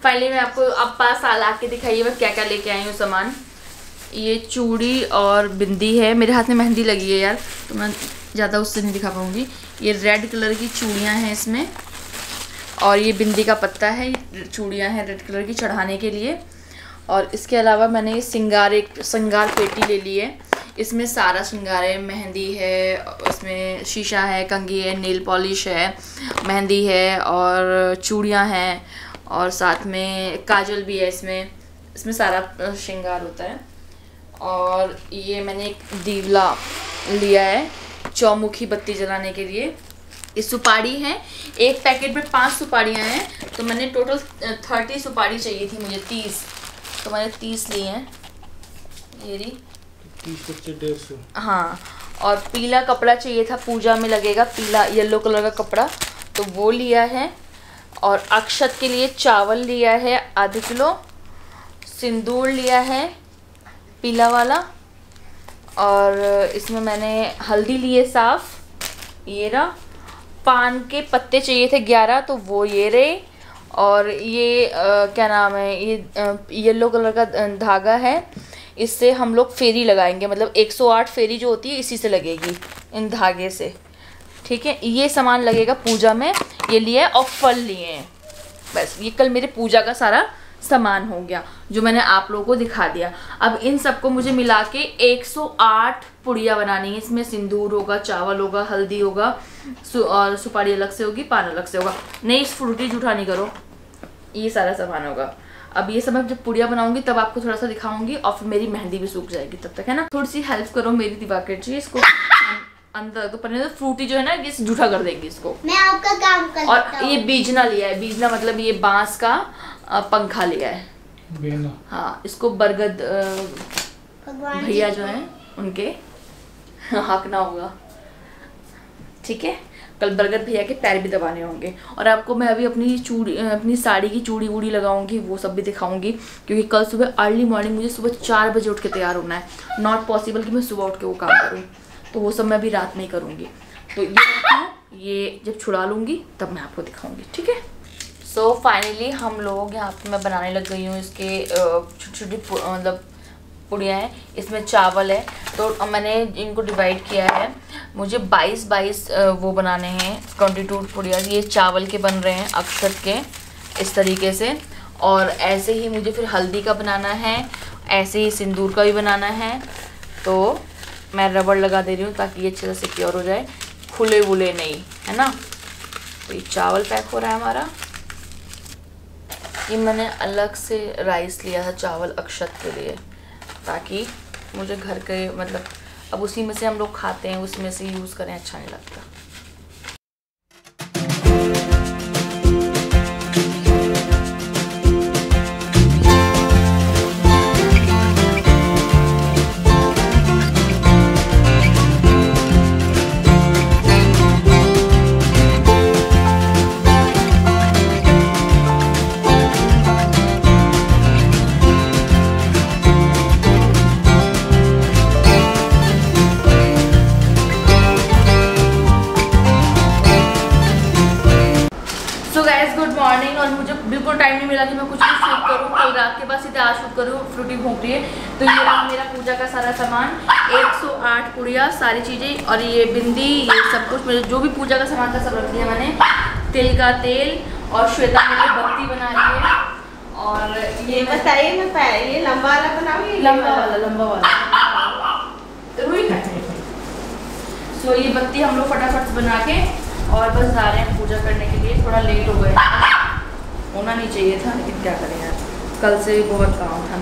पहले मैं आपको अब पास ला के दिखाइए मैं क्या क्या लेके आई हूँ सामान। ये चूड़ी और बिंदी है, मेरे हाथ में मेहंदी लगी है यार तो मैं ज़्यादा उससे नहीं दिखा पाऊँगी। ये रेड कलर की चूड़ियाँ हैं इसमें, और ये बिंदी का पत्ता है, चूड़ियाँ हैं रेड कलर की चढ़ाने के लिए। और इसके अलावा मैंने ये श्रृंगार पेटी ले ली है, इसमें सारा श्रृंगार है, मेहंदी है, इसमें शीशा है, कंघी है, नेल पॉलिश है, मेहंदी है और चूड़ियाँ हैं और साथ में काजल भी है इसमें सारा श्रृंगार होता है। और ये मैंने एक दीवला लिया है चौमुखी बत्ती जलाने के लिए। ये सुपारी है, एक पैकेट में 5 सुपारियाँ हैं तो मैंने टोटल 30 सुपारी चाहिए थी मुझे, 30 तो मैंने 30 ली हैं। ये रही 30-150। हाँ, और पीला कपड़ा चाहिए था, पूजा में लगेगा पीला येलो कलर का कपड़ा तो वो लिया है। और अक्षत के लिए चावल लिया है आधे किलो, सिंदूर लिया है पीला वाला, और इसमें मैंने हल्दी लिए साफ़, ये रहा। पान के पत्ते चाहिए थे 11 तो वो ये रहे। और ये क्या नाम है, ये येलो कलर का धागा है, इससे हम लोग फेरी लगाएंगे, मतलब 108 फेरी जो होती है इसी से लगेगी इन धागे से, ठीक है। ये सामान लगेगा पूजा में, ये लिए और फल लिए हैं। बस ये कल मेरे पूजा का सारा सामान हो गया जो मैंने आप लोगों को दिखा दिया। अब इन सबको मुझे मिला के 108 पुड़िया बनानी है। इसमें सिंदूर होगा, चावल होगा, हल्दी होगा और सुपारी अलग से होगी, पान अलग से होगा। नहीं फ्रूटी जूठा नहीं करो, ये सारा सामान होगा। अब ये सब मैं जब पुड़िया बनाऊंगी तब आपको थोड़ा सा दिखाऊंगी और फिर मेरी मेहंदी भी सूख जाएगी तब तक, है ना। थोड़ी सी हेल्प करो मेरी दिवाकर जी, इसको अंदर तो पनीर फ्रूटी जो है ना ये जूठा कर देंगी इसको। मैं आपका काम करता हूं। और ये बीजना लिया है, बीजना मतलब ये बांस का पंखा लिया है। हाँ, इसको बरगद भैया जो हैं उनके हाँकना होगा, ठीक है। कल बरगद भैया के पैर भी दबाने होंगे। और आपको मैं अभी अपनी साड़ी की चूड़ी वूड़ी लगाऊंगी, वो सब भी दिखाऊंगी, क्योंकि कल सुबह अर्ली मॉर्निंग मुझे सुबह 4 बजे उठ के तैयार होना है। नॉट पॉसिबल कि मैं सुबह उठ के वो काम करूँ, तो वो सब मैं अभी रात में ही करूँगी। तो ये जब छुड़ा लूँगी तब मैं आपको दिखाऊँगी, ठीक है। सो फाइनली हम लोग यहाँ पे मैं बनाने लग गई हूँ इसके छोटी छोटी मतलब पुड़ियाँ हैं। इसमें चावल है तो मैंने इनको डिवाइड किया है। मुझे 22 वो बनाने हैं 22 पुड़िया। ये चावल के बन रहे हैं अक्षत के इस तरीके से, और ऐसे ही मुझे फिर हल्दी का बनाना है, ऐसे ही सिंदूर का भी बनाना है। तो मैं रबड़ लगा दे रही हूँ ताकि ये अच्छे से सिक्योर हो जाए, खुले वुले नहीं, है ना। तो ये चावल पैक हो रहा है हमारा। ये मैंने अलग से राइस लिया था चावल अक्षत के लिए, ताकि मुझे घर के मतलब अब उसी में से हम लोग खाते हैं, उसमें से यूज़ करें अच्छा नहीं लगता। Good morning. और मुझे बिल्कुल टाइम नहीं मिला कि मैं कुछ भी शूट करूँ, कल रात के बाद सीधे आज शूट करूँ, फ्रूटी घूम रही है। तो ये रहा मेरा पूजा का सारा सामान, 108 पुड़िया सारी चीज़ें, और ये बिंदी, ये सब कुछ मेरे जो भी पूजा का सामान था सब रख दिया मैंने। तिल का तेल, और श्वेता मेरी बत्ती बना रही है। और ये बताइए मैं ये लंबा वाला बनाऊँ, लंबा वाला रुई का। सो ये बत्ती हम लोग फटाफट बना के और बस जा रहे हैं पूजा करने के लिए। थोड़ा लेट हो गए, होना नहीं चाहिए था लेकिन क्या करें यार, कल से भी बहुत काम था।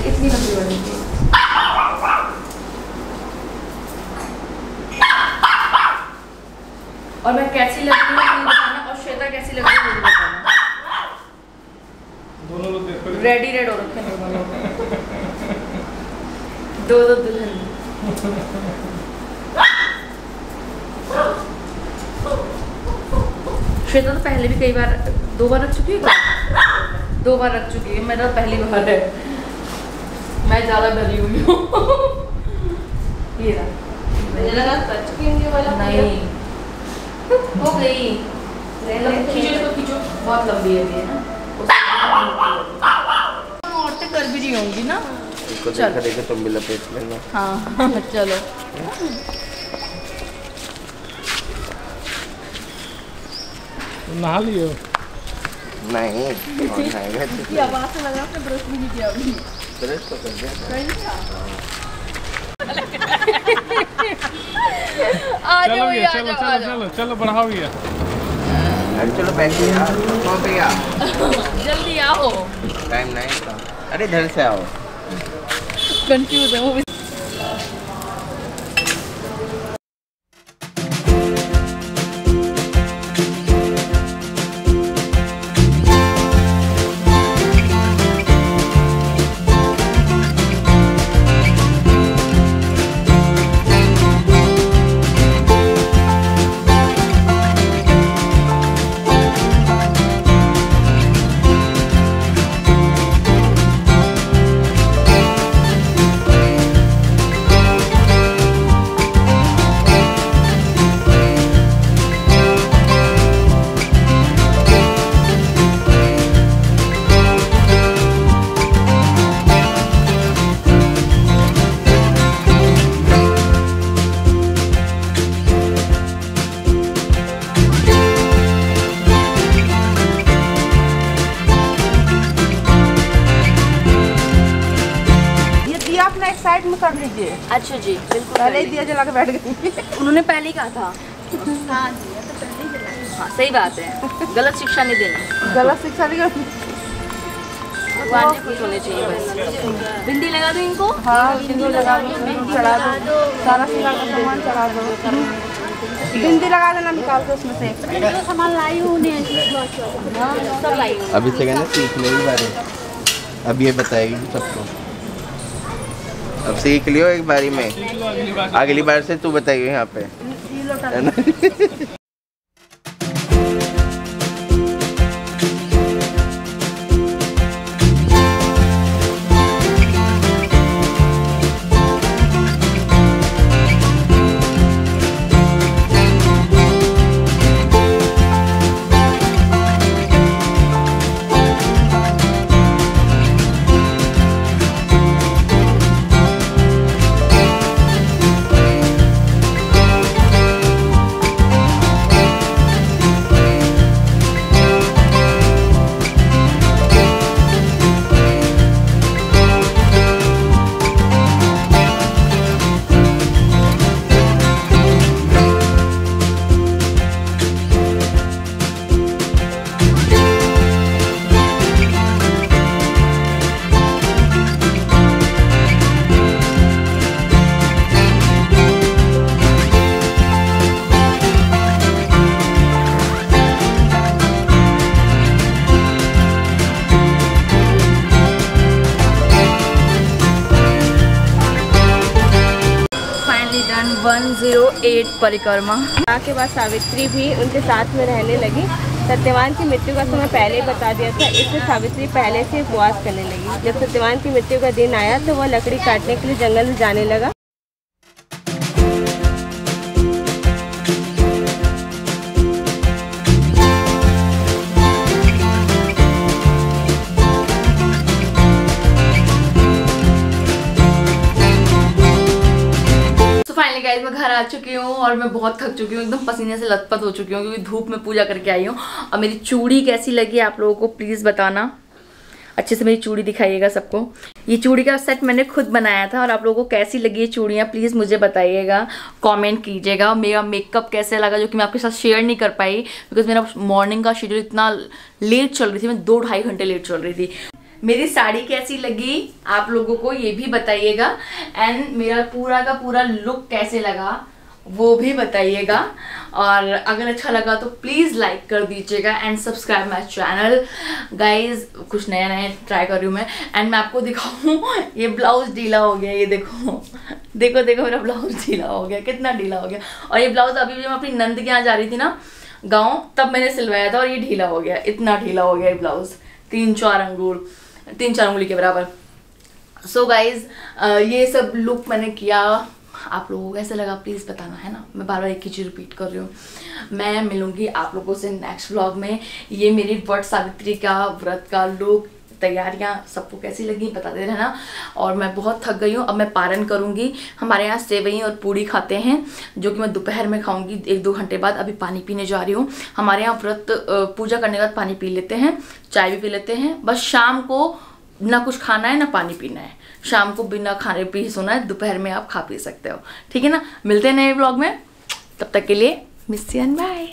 इतनी लंबी बनी थी। और मैं कैसी लगती हूँ मुझे बताना, और श्वेता कैसी लगती है मुझे बताना। दोनों लोग देखो रेडी रेड हो रखे हैं दोनों लोग, दो दुल्हन। श्वेता तो पहले भी कई बार 2 बार रख चुकी है, 2 बार रख चुकी है, मेरा पहली बार है, मैं ज़्यादा डरी हुई हूँ। ये रहा, मुझे लगा सच की वाला नहीं हो गई। खींचो इसको, खींचो, बहुत लंबी है ये ना। औरतें कर भी रही होंगी ना। इसको देखा देखा तुम भी लपेट लेना। हाँ चलो। नहा लियो? नहीं, और नहाएगा तो ये आवाज से लग रहा है ब्रश भी नहीं किया अभी। ब्रश तो कर दिया। आ चलो जाओ भैया, चलो चलो चलो चलो बढ़ाओ भैया। अरे चलो बैठिए यार, कौन भैया? जल्दी आओ। टाइम नहीं था। अरे इधर से आओ। कंफ्यूज है वो भी। साइड में कर लीजिए। अच्छा जी, बिल्कुल। पहले ही दिया जला के बैठ गई। उन्होंने पहले ही कहा था। हाँ सही बात है, गलत शिक्षा नहीं देनी। गलत शिक्षा नहीं देनी। भगवान जी खुश होने चाहिए बस। भिंडी लगा दो इनको। हाँ भिंडी लगा दो, चढ़ा दो, सारा श्रृंगार का सामान चढ़ा दो। भिंडी लगा देना निकाल के उसमें से। जो सामान लाई हूँ सब लाई हूँ। अभी से कहना सीखने की बारी। अब ये बताएगी सबको। अब सीख लियो एक बारी में, अगली बार से तू बताइए यहाँ पे। डन 108 परिक्रमा। के बाद सावित्री भी उनके साथ में रहने लगी। सत्यवान की मृत्यु का समय पहले ही बता दिया था, इससे सावित्री पहले से उपवास करने लगी। जब सत्यवान की मृत्यु का दिन आया तो वह लकड़ी काटने के लिए जंगल में जाने लगा। गाइस मैं घर आ चुकी हूँ और मैं बहुत थक चुकी हूँ, एकदम पसीने से लथपथ हो चुकी हूँ क्योंकि धूप में पूजा करके आई हूँ। और मेरी चूड़ी कैसी लगी आप लोगों को प्लीज़ बताना, अच्छे से मेरी चूड़ी दिखाइएगा सबको। ये चूड़ी का सेट मैंने खुद बनाया था और आप लोगों को कैसी लगी ये चूड़ियाँ प्लीज़ मुझे बताइएगा, कमेंट कीजिएगा। मेरा मेकअप कैसे लगा जो कि मैं आपके साथ शेयर नहीं कर पाई बिकॉज मेरा मॉर्निंग का शेड्यूल इतना लेट चल रही थी, मैं 2-2.5 घंटे लेट चल रही थी। मेरी साड़ी कैसी लगी आप लोगों को ये भी बताइएगा एंड मेरा पूरा का पूरा लुक कैसे लगा वो भी बताइएगा। और अगर अच्छा लगा तो प्लीज़ लाइक कर दीजिएगा and subscribe my channel. Guys कुछ नया नया ट्राई कर रही हूँ मैं एंड मैं आपको दिखाऊँ ये ब्लाउज ढीला हो गया, ये देखो देखो देखो मेरा ब्लाउज ढीला हो गया, कितना ढीला हो गया। और ये ब्लाउज अभी भी मैं अपनी नंद के यहाँ जा रही थी ना गाँव, तब मैंने सिलवाया था और ये ढीला हो गया, इतना ढीला हो गया ये ब्लाउज, 3-4 अंगुली के बराबर। सो गाइज ये सब लुक मैंने किया, आप लोगों को कैसे लगा प्लीज़ बताना, है ना। मैं बार बार एक ही चीज़ रिपीट कर रही हूँ। मैं मिलूँगी आप लोगों से नेक्स्ट व्लॉग में। ये मेरी वट सावित्री का व्रत का लोग तैयारियां सबको कैसी लगी बता दे रहना। और मैं बहुत थक गई हूँ, अब मैं पारण करूँगी। हमारे यहाँ सेवई और पूड़ी खाते हैं जो कि मैं दोपहर में खाऊंगी 1-2 घंटे बाद। अभी पानी पीने जा रही हूँ। हमारे यहाँ व्रत पूजा करने के बाद पानी पी लेते हैं, चाय भी पी लेते हैं। बस शाम को ना कुछ खाना है ना पानी पीना है, शाम को बिना खाने पी सोना है, दोपहर में आप खा पी सकते हो, ठीक है ना। मिलते हैं नए व्लॉग में, तब तक के लिए मिस यू एंड बाय।